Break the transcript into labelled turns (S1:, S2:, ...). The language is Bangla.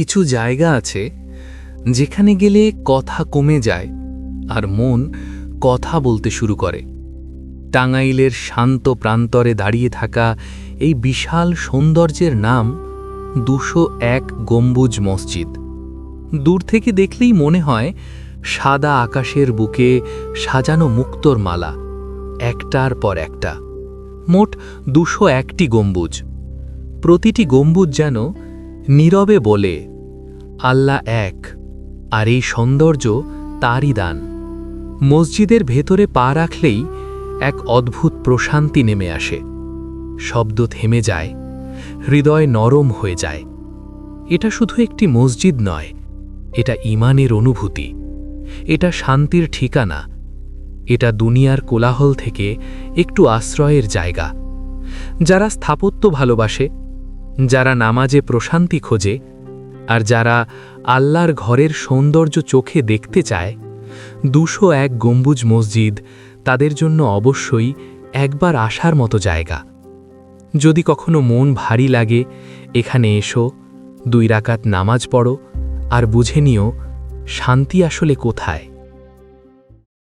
S1: কিছু জায়গা আছে যেখানে গেলে কথা কমে যায় আর মন কথা বলতে শুরু করে। টাঙ্গাইলের শান্ত প্রান্তরে দাঁড়িয়ে থাকা এই বিশাল সৌন্দর্যের নাম 201 গম্বুজ মসজিদ। দূর থেকে দেখলেই মনে হয় সাদা আকাশের বুকে সাজানো মুক্তোর মালা, একটার পর একটা। মোট 201টি গম্বুজ। প্রতিটি গম্বুজ যেন নীরবে বলে, আল্লাহ এক, আর এই সৌন্দর্য তারই দান। মসজিদের ভেতরে পা রাখলেই এক অদ্ভুত প্রশান্তি নেমে আসে। শব্দ থেমে যায়, হৃদয় নরম হয়ে যায়। এটা শুধু একটি মসজিদ নয়, এটা ঈমানের অনুভূতি, এটা শান্তির ঠিকানা, এটা দুনিয়ার কোলাহল থেকে একটু আশ্রয়ের জায়গা। যারা স্থাপত্য ভালোবাসে, যারা নামাজে প্রশান্তি খোঁজে, আর যারা আল্লাহর ঘরের সৌন্দর্য চোখে দেখতে চায়, 201 গম্বুজ মসজিদ তাদের জন্য অবশ্যই একবার আসার মতো জায়গা। যদি কখনো মন ভারী লাগে, এখানে এসো, 2 রাকাত নামাজ পড়ো, আর বুঝে নিও শান্তি আসলে কোথায়।